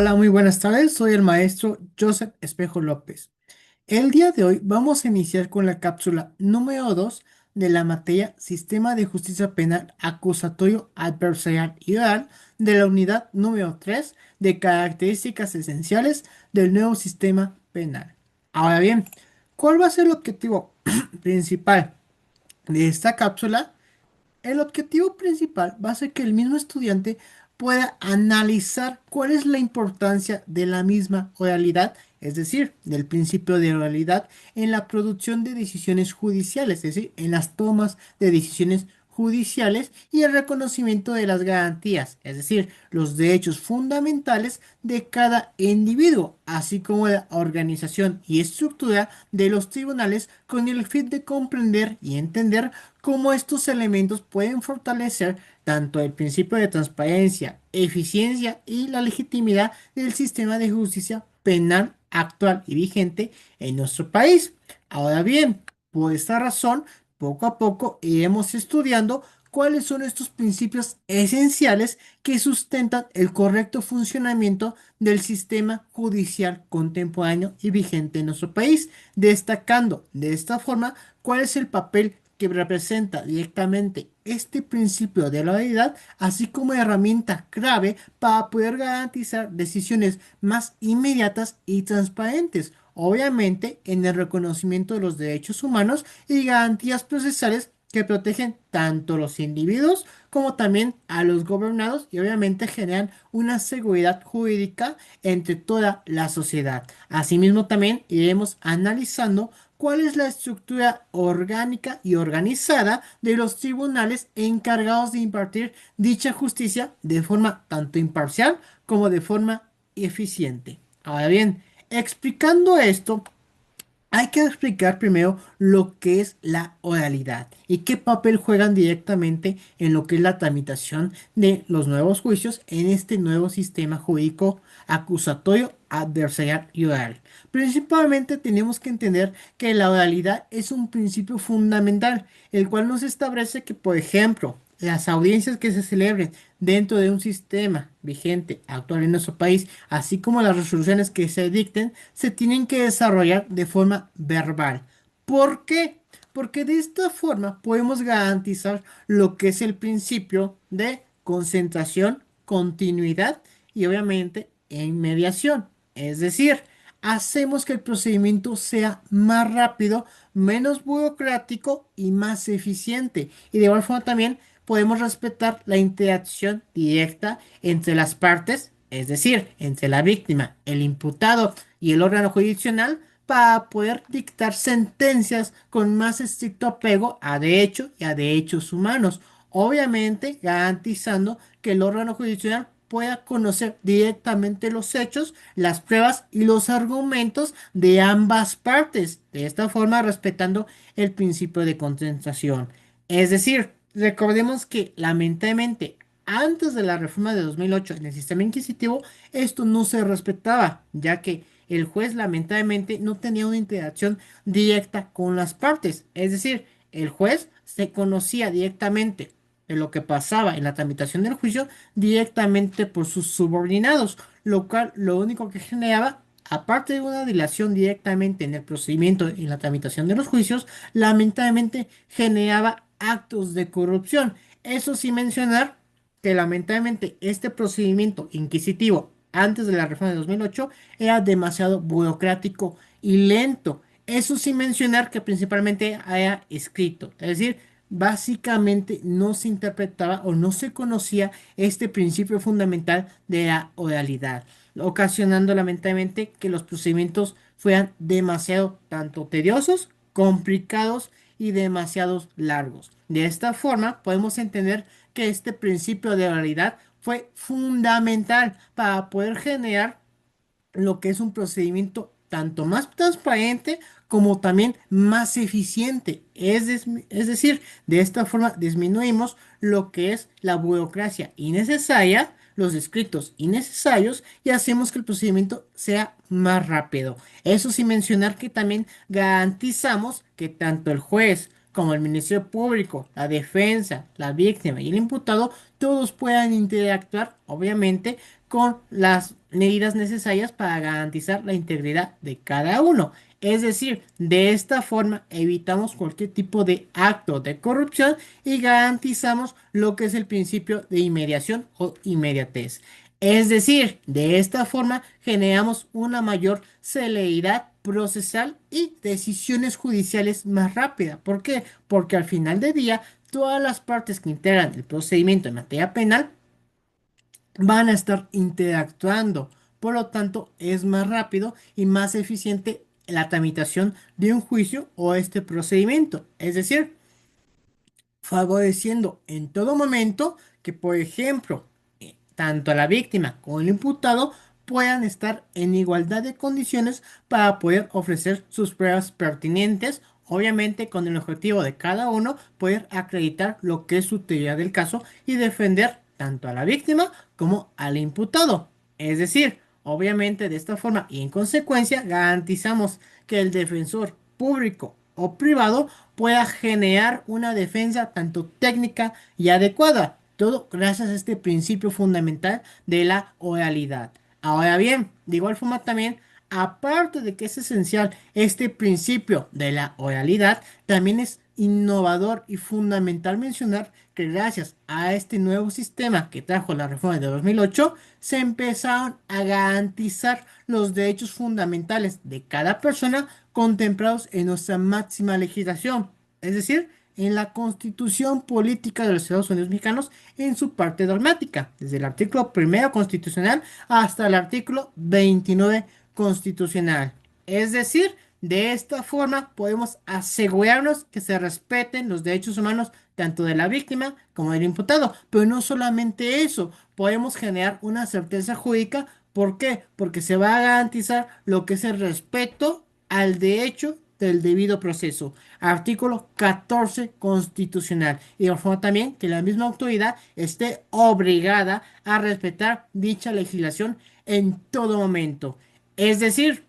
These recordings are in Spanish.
Hola, muy buenas tardes. Soy el maestro Joseph Espejo López. El día de hoy vamos a iniciar con la cápsula número 2 de la materia Sistema de Justicia Penal Acusatorio Adversarial y Oral de la unidad número 3 de características esenciales del nuevo sistema penal. Ahora bien, ¿cuál va a ser el objetivo principal de esta cápsula? El objetivo principal va a ser que el mismo estudiante pueda analizar cuál es la importancia de la misma oralidad, es decir, del principio de oralidad en la producción de decisiones judiciales, es decir, en las tomas de decisiones judiciales y el reconocimiento de las garantías, es decir, los derechos fundamentales de cada individuo, así como la organización y estructura de los tribunales con el fin de comprender y entender cómo estos elementos pueden fortalecer tanto el principio de transparencia, eficiencia y la legitimidad del sistema de justicia penal actual y vigente en nuestro país. Ahora bien, por esta razón, poco a poco iremos estudiando cuáles son estos principios esenciales que sustentan el correcto funcionamiento del sistema judicial contemporáneo y vigente en nuestro país, destacando de esta forma cuál es el papel que representa directamente este principio de la legalidad, así como herramienta clave para poder garantizar decisiones más inmediatas y transparentes, obviamente en el reconocimiento de los derechos humanos y garantías procesales que protegen tanto los individuos como también a los gobernados y obviamente generan una seguridad jurídica entre toda la sociedad. Asimismo, también iremos analizando cuál es la estructura orgánica y organizada de los tribunales encargados de impartir dicha justicia de forma tanto imparcial como de forma eficiente. Ahora bien, explicando esto, hay que explicar primero lo que es la oralidad y qué papel juegan directamente en lo que es la tramitación de los nuevos juicios en este nuevo sistema jurídico acusatorio, adversarial y oral. Principalmente tenemos que entender que la oralidad es un principio fundamental, el cual nos establece que, por ejemplo, las audiencias que se celebren dentro de un sistema vigente actual en nuestro país, así como las resoluciones que se dicten, se tienen que desarrollar de forma verbal. ¿Por qué? Porque de esta forma podemos garantizar lo que es el principio de concentración, continuidad y obviamente en mediación. Es decir, hacemos que el procedimiento sea más rápido, menos burocrático y más eficiente. Y de igual forma también podemos respetar la interacción directa entre las partes, es decir, entre la víctima, el imputado y el órgano jurisdiccional, para poder dictar sentencias con más estricto apego a derecho y a derechos humanos, obviamente garantizando que el órgano jurisdiccional pueda conocer directamente los hechos, las pruebas y los argumentos de ambas partes, de esta forma respetando el principio de concentración. Es decir, recordemos que lamentablemente antes de la reforma de 2008 en el sistema inquisitivo esto no se respetaba, ya que el juez lamentablemente no tenía una interacción directa con las partes. Es decir, el juez se conocía directamente de lo que pasaba en la tramitación del juicio directamente por sus subordinados, lo cual lo único que generaba, aparte de una dilación directamente en el procedimiento y en la tramitación de los juicios, lamentablemente generaba actos de corrupción. Eso sin mencionar que lamentablemente este procedimiento inquisitivo antes de la reforma de 2008 era demasiado burocrático y lento. Eso sin mencionar que principalmente era escrito, es decir, básicamente no se interpretaba o no se conocía este principio fundamental de la oralidad, ocasionando lamentablemente que los procedimientos fueran demasiado tanto tediosos, complicados y demasiados largos. De esta forma podemos entender que este principio de oralidad fue fundamental para poder generar lo que es un procedimiento tanto más transparente como también más eficiente. Es decir, de esta forma disminuimos lo que es la burocracia innecesaria, los escritos innecesarios y hacemos que el procedimiento sea más rápido. Eso sin mencionar que también garantizamos que tanto el juez como el Ministerio Público, la defensa, la víctima y el imputado, todos puedan interactuar, obviamente, con las medidas necesarias para garantizar la integridad de cada uno. Es decir, de esta forma evitamos cualquier tipo de acto de corrupción y garantizamos lo que es el principio de inmediación o inmediatez. Es decir, de esta forma generamos una mayor celeridad procesal y decisiones judiciales más rápidas. ¿Por qué? Porque al final del día, todas las partes que integran el procedimiento en materia penal van a estar interactuando. Por lo tanto, es más rápido y más eficiente la tramitación de un juicio o este procedimiento. Es decir, favoreciendo en todo momento que, por ejemplo, tanto la víctima como el imputado puedan estar en igualdad de condiciones para poder ofrecer sus pruebas pertinentes, obviamente con el objetivo de cada uno poder acreditar lo que es su teoría del caso y defender tanto a la víctima como al imputado. Es decir, obviamente de esta forma y en consecuencia garantizamos que el defensor público o privado pueda generar una defensa tanto técnica y adecuada. Todo gracias a este principio fundamental de la oralidad. Ahora bien, de igual forma también, aparte de que es esencial este principio de la oralidad, también es innovador y fundamental mencionar que gracias a este nuevo sistema que trajo la reforma de 2008, se empezaron a garantizar los derechos fundamentales de cada persona contemplados en nuestra máxima legislación, es decir, en la Constitución Política de los Estados Unidos Mexicanos en su parte dogmática, desde el artículo primero constitucional hasta el artículo 29 constitucional. Es decir, de esta forma podemos asegurarnos que se respeten los derechos humanos tanto de la víctima como del imputado. Pero no solamente eso, podemos generar una certeza jurídica. ¿Por qué? Porque se va a garantizar lo que es el respeto al derecho del debido proceso. Artículo 14 constitucional. Y de forma también que la misma autoridad esté obligada a respetar dicha legislación en todo momento. Es decir,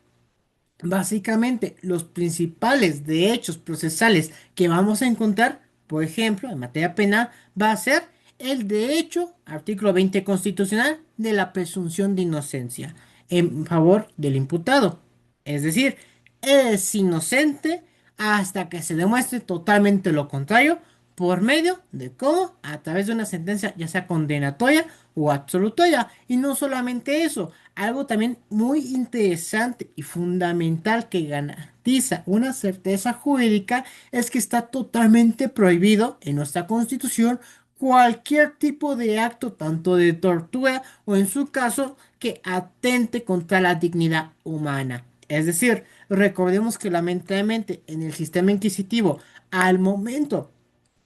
básicamente, los principales derechos procesales que vamos a encontrar, por ejemplo, en materia penal, va a ser el derecho, artículo 20 constitucional, de la presunción de inocencia en favor del imputado. Es decir, es inocente hasta que se demuestre totalmente lo contrario por medio de cómo, a través de una sentencia ya sea condenatoria o absolutoria. Y no solamente eso, algo también muy interesante y fundamental que garantiza una certeza jurídica es que está totalmente prohibido en nuestra Constitución cualquier tipo de acto, tanto de tortura o en su caso, que atente contra la dignidad humana. Es decir, recordemos que lamentablemente en el sistema inquisitivo, al momento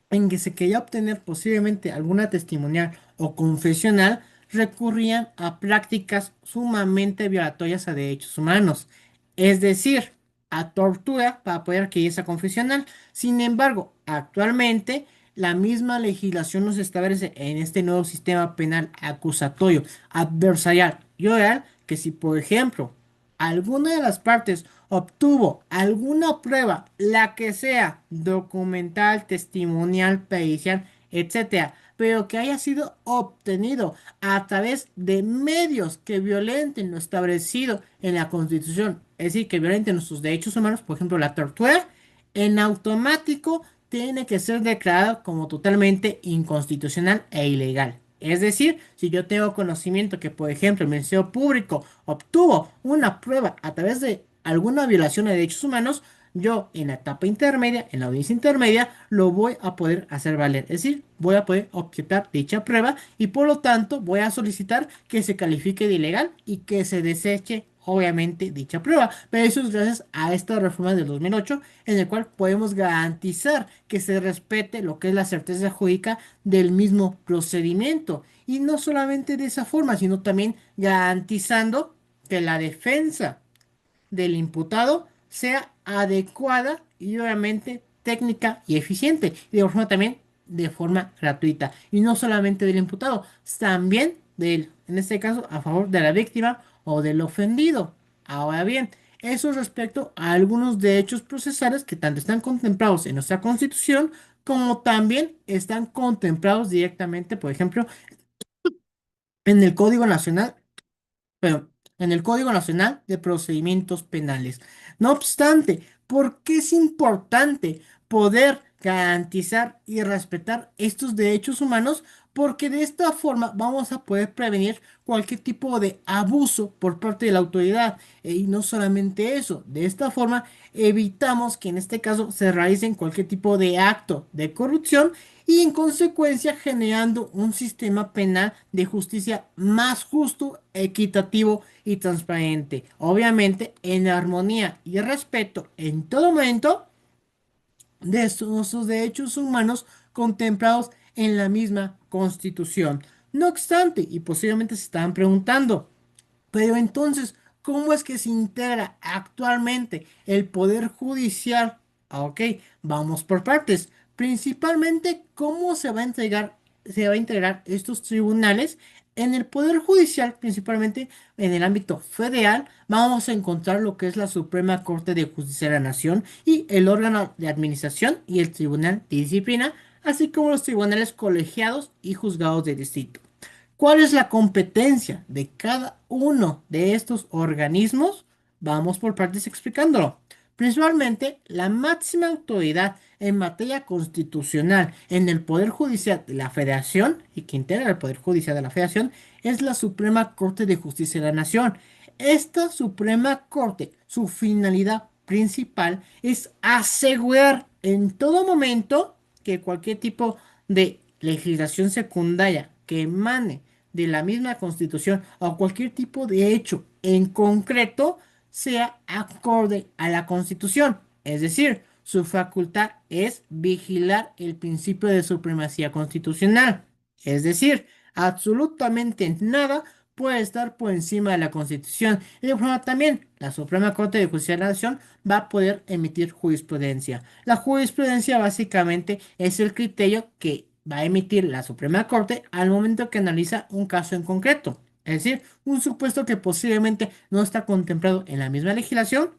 en que se quería obtener posiblemente alguna testimonial o confesional, recurrían a prácticas sumamente violatorias a derechos humanos, es decir, a tortura para poder adquirir esa confesional. Sin embargo, actualmente la misma legislación nos establece en este nuevo sistema penal acusatorio, adversarial y oral que si, por ejemplo, alguna de las partes obtuvo alguna prueba, la que sea, documental, testimonial, pericial, etcétera, pero que haya sido obtenido a través de medios que violenten lo establecido en la Constitución, es decir, que violenten nuestros derechos humanos, por ejemplo, la tortura, en automático tiene que ser declarado como totalmente inconstitucional e ilegal. Es decir, si yo tengo conocimiento que, por ejemplo, el Ministerio Público obtuvo una prueba a través de alguna violación de derechos humanos, yo en la etapa intermedia, en la audiencia intermedia, lo voy a poder hacer valer. Es decir, voy a poder objetar dicha prueba y por lo tanto voy a solicitar que se califique de ilegal y que se deseche obviamente dicha prueba. Pero eso es gracias a esta reforma del 2008 en el cual podemos garantizar que se respete lo que es la certeza jurídica del mismo procedimiento. Y no solamente de esa forma, sino también garantizando que la defensa del imputado sea adecuada y obviamente técnica y eficiente. Y de forma también de forma gratuita. Y no solamente del imputado, también del, en este caso, a favor de la víctima o del ofendido. Ahora bien, Eso respecto a algunos derechos procesales que tanto están contemplados en nuestra Constitución como también están contemplados directamente, por ejemplo, en el Código Nacional, pero en el Código Nacional de Procedimientos Penales. No obstante, ¿por qué es importante poder garantizar y respetar estos derechos humanos? Porque de esta forma vamos a poder prevenir cualquier tipo de abuso por parte de la autoridad. Y no solamente eso, de esta forma evitamos que en este caso se realicen cualquier tipo de acto de corrupción y en consecuencia generando un sistema penal de justicia más justo, equitativo y transparente. Obviamente en armonía y respeto en todo momento de sus derechos humanos contemplados en la misma Constitución. No obstante, y posiblemente se estaban preguntando, pero entonces, ¿cómo es que se integra actualmente el Poder Judicial? Ok, vamos por partes. Principalmente, ¿cómo se va a integrar estos tribunales? En el Poder Judicial, principalmente en el ámbito federal, vamos a encontrar lo que es la Suprema Corte de Justicia de la Nación y el órgano de administración y el Tribunal de Disciplina, así como los tribunales colegiados y juzgados de distrito. ¿Cuál es la competencia de cada uno de estos organismos? Vamos por partes explicándolo. Principalmente, la máxima autoridad en materia constitucional en el Poder Judicial de la Federación y que integra el Poder Judicial de la Federación es la Suprema Corte de Justicia de la Nación. Esta Suprema Corte, su finalidad principal es asegurar en todo momento que cualquier tipo de legislación secundaria que emane de la misma Constitución o cualquier tipo de hecho en concreto sea acorde a la Constitución. Es decir, su facultad es vigilar el principio de supremacía constitucional. Es decir, absolutamente nada puede estar por encima de la Constitución. Y de forma también, la Suprema Corte de Justicia de la Nación va a poder emitir jurisprudencia. La jurisprudencia básicamente es el criterio que va a emitir la Suprema Corte al momento que analiza un caso en concreto. Es decir, un supuesto que posiblemente no está contemplado en la misma legislación,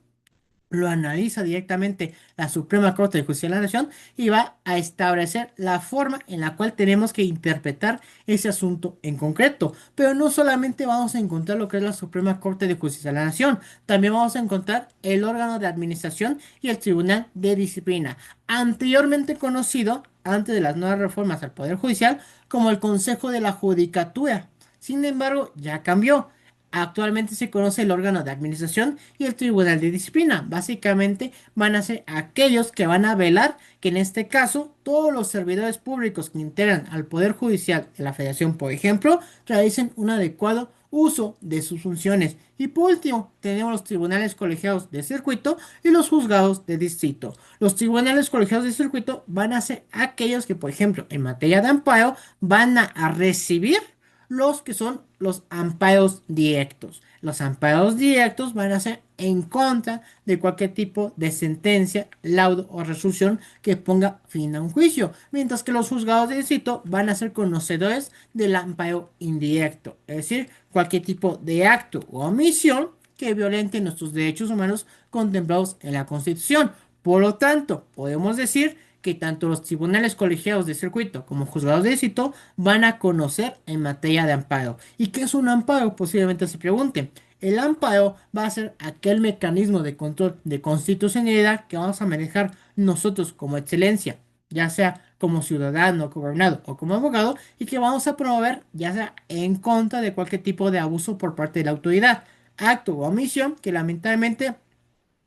lo analiza directamente la Suprema Corte de Justicia de la Nación y va a establecer la forma en la cual tenemos que interpretar ese asunto en concreto. Pero no solamente vamos a encontrar lo que es la Suprema Corte de Justicia de la Nación, también vamos a encontrar el órgano de administración y el Tribunal de Disciplina, anteriormente conocido, antes de las nuevas reformas al Poder Judicial, como el Consejo de la Judicatura. Sin embargo, ya cambió. Actualmente se conoce el órgano de administración y el tribunal de disciplina. Básicamente van a ser aquellos que van a velar que en este caso todos los servidores públicos que integran al Poder Judicial de la Federación, por ejemplo, realicen un adecuado uso de sus funciones. Y por último, tenemos los tribunales colegiados de circuito y los juzgados de distrito. Los tribunales colegiados de circuito van a ser aquellos que, por ejemplo, en materia de amparo, van a recibir los que son los amparos directos. Los amparos directos van a ser en contra de cualquier tipo de sentencia, laudo o resolución que ponga fin a un juicio, mientras que los juzgados de distrito van a ser conocedores del amparo indirecto, es decir, cualquier tipo de acto o omisión que violente nuestros derechos humanos contemplados en la Constitución. Por lo tanto, podemos decir que tanto los tribunales colegiados de circuito como juzgados de distrito van a conocer en materia de amparo. ¿Y qué es un amparo? Posiblemente se pregunten. El amparo va a ser aquel mecanismo de control de constitucionalidad que vamos a manejar nosotros como excelencia, ya sea como ciudadano, gobernado o como abogado, y que vamos a promover ya sea en contra de cualquier tipo de abuso por parte de la autoridad, acto o omisión que lamentablemente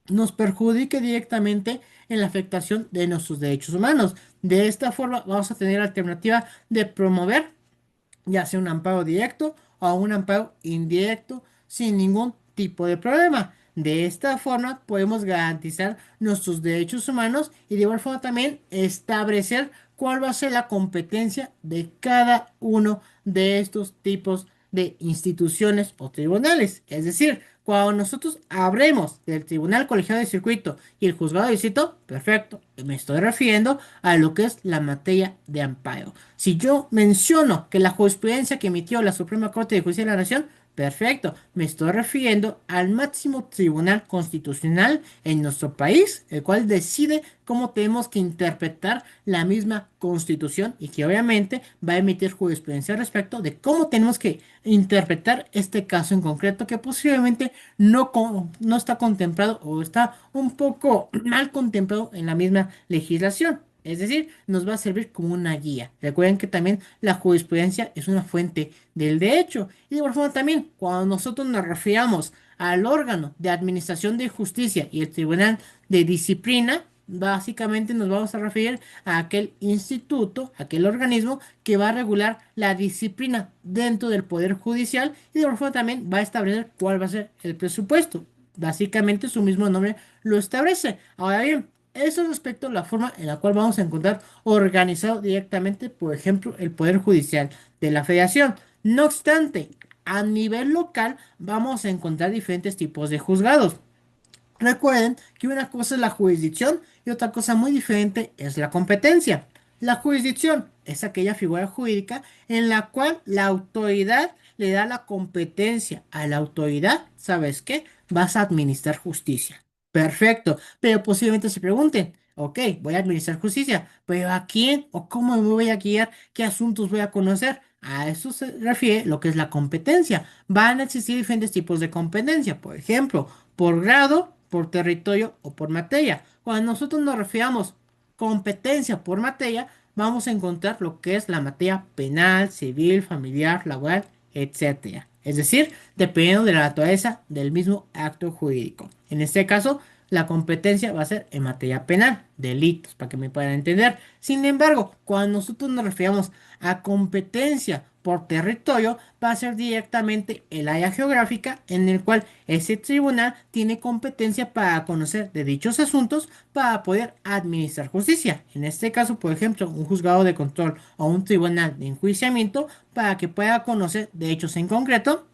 nos perjudique directamente en la afectación de nuestros derechos humanos. De esta forma vamos a tener la alternativa de promover ya sea un amparo directo o un amparo indirecto sin ningún tipo de problema. De esta forma podemos garantizar nuestros derechos humanos y de igual forma también establecer cuál va a ser la competencia de cada uno de estos tipos de instituciones o tribunales. Es decir, cuando nosotros hablemos del Tribunal Colegiado de Circuito y el Juzgado de Distrito, perfecto, me estoy refiriendo a lo que es la materia de amparo. Si yo menciono que la jurisprudencia que emitió la Suprema Corte de Justicia de la Nación, Perfecto, me estoy refiriendo al máximo tribunal constitucional en nuestro país, el cual decide cómo tenemos que interpretar la misma constitución y que obviamente va a emitir jurisprudencia al respecto de cómo tenemos que interpretar este caso en concreto que posiblemente no está contemplado o está un poco mal contemplado en la misma legislación. Es decir, nos va a servir como una guía. Recuerden que también la jurisprudencia es una fuente del derecho. Y de igual forma también, cuando nosotros nos refiramos al órgano de administración de justicia y el tribunal de disciplina, básicamente nos vamos a referir a aquel instituto, aquel organismo que va a regular la disciplina dentro del Poder Judicial y de igual forma también va a establecer cuál va a ser el presupuesto. Básicamente su mismo nombre lo establece. Ahora bien, eso respecto a la forma en la cual vamos a encontrar organizado directamente, por ejemplo, el Poder Judicial de la Federación. No obstante, a nivel local vamos a encontrar diferentes tipos de juzgados. Recuerden que una cosa es la jurisdicción y otra cosa muy diferente es la competencia. La jurisdicción es aquella figura jurídica en la cual la autoridad le da la competencia a la autoridad. ¿Sabes qué? Vas a administrar justicia. Perfecto, pero posiblemente se pregunten, ok, voy a administrar justicia, pero ¿a quién o cómo me voy a guiar? ¿Qué asuntos voy a conocer? A eso se refiere lo que es la competencia. Van a existir diferentes tipos de competencia, por ejemplo, por grado, por territorio o por materia. Cuando nosotros nos refiramos competencia por materia, vamos a encontrar lo que es la materia penal, civil, familiar, laboral, etcétera. Es decir, dependiendo de la naturaleza del mismo acto jurídico. En este caso, la competencia va a ser en materia penal, delitos, para que me puedan entender. Sin embargo, cuando nosotros nos referimos a competencia por territorio, va a ser directamente el área geográfica en el cual ese tribunal tiene competencia para conocer de dichos asuntos para poder administrar justicia. En este caso, por ejemplo, un juzgado de control o un tribunal de enjuiciamiento para que pueda conocer de hechos en concreto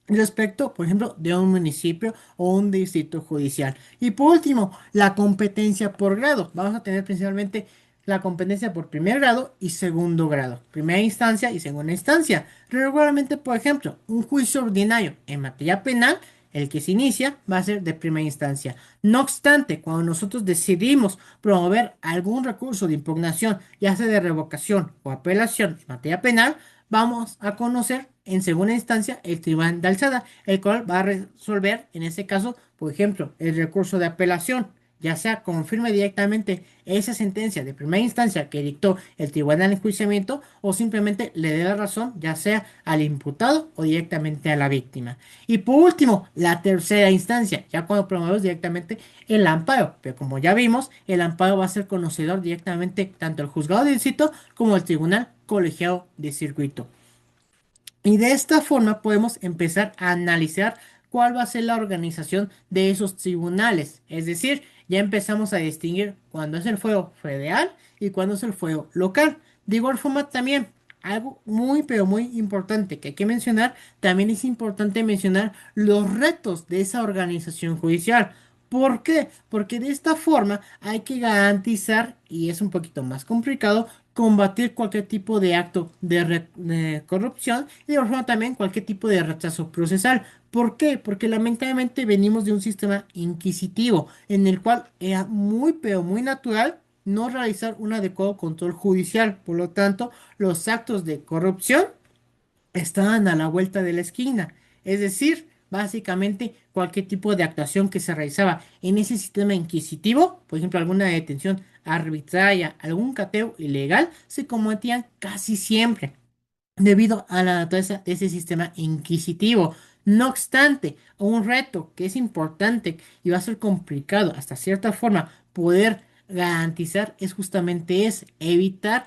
respecto, por ejemplo, de un municipio o un distrito judicial. Y por último, la competencia por grado. Vamos a tener principalmente la competencia por primer grado y segundo grado. Primera instancia y segunda instancia. Regularmente, por ejemplo, un juicio ordinario en materia penal, el que se inicia va a ser de primera instancia. No obstante, cuando nosotros decidimos promover algún recurso de impugnación, ya sea de revocación o apelación en materia penal, vamos a conocer en segunda instancia el tribunal de alzada, el cual va a resolver, en este caso, por ejemplo, el recurso de apelación, ya sea confirme directamente esa sentencia de primera instancia que dictó el tribunal de enjuiciamiento o simplemente le dé la razón, ya sea al imputado o directamente a la víctima. Y por último, la tercera instancia, ya cuando promovemos directamente el amparo, pero como ya vimos, el amparo va a ser conocedor directamente tanto el juzgado de distrito como el tribunal colegiado de circuito. Y de esta forma podemos empezar a analizar cuál va a ser la organización de esos tribunales. Es decir, ya empezamos a distinguir cuándo es el fuero federal y cuándo es el fuero local. De igual forma también, algo muy pero muy importante que hay que mencionar, también es importante mencionar los retos de esa organización judicial. ¿Por qué? Porque de esta forma hay que garantizar, y es un poquito más complicado, combatir cualquier tipo de acto de corrupción y de igual forma también cualquier tipo de rechazo procesal. ¿Por qué? Porque lamentablemente venimos de un sistema inquisitivo en el cual era muy pero muy natural no realizar un adecuado control judicial. Por lo tanto, los actos de corrupción estaban a la vuelta de la esquina. Es decir, básicamente cualquier tipo de actuación que se realizaba en ese sistema inquisitivo, por ejemplo, alguna detención arbitraria, algún cateo ilegal, se cometían casi siempre debido a la naturaleza de ese sistema inquisitivo. No obstante, un reto que es importante y va a ser complicado hasta cierta forma poder garantizar es justamente evitar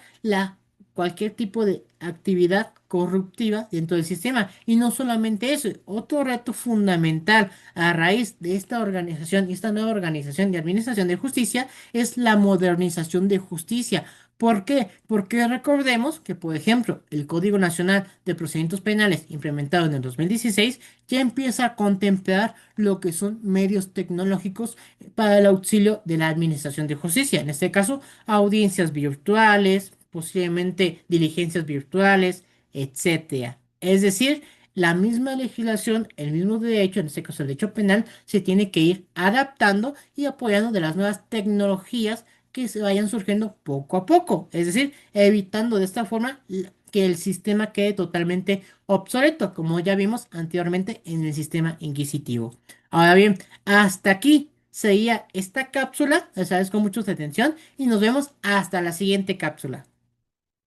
cualquier tipo de actividad corruptiva dentro del sistema. Y no solamente eso, otro reto fundamental a raíz de esta organización y esta nueva organización de administración de justicia es la modernización de justicia. ¿Por qué? Porque recordemos que, por ejemplo, el Código Nacional de Procedimientos Penales, implementado en el 2016, ya empieza a contemplar lo que son medios tecnológicos para el auxilio de la Administración de Justicia. En este caso, audiencias virtuales, posiblemente diligencias virtuales, etcétera. Es decir, la misma legislación, el mismo derecho, en este caso el derecho penal, se tiene que ir adaptando y apoyando de las nuevas tecnologías que se vayan surgiendo poco a poco. Es decir, evitando de esta forma que el sistema quede totalmente obsoleto, como ya vimos anteriormente en el sistema inquisitivo. Ahora bien, hasta aquí sería esta cápsula. Les agradezco mucho su atención y nos vemos hasta la siguiente cápsula.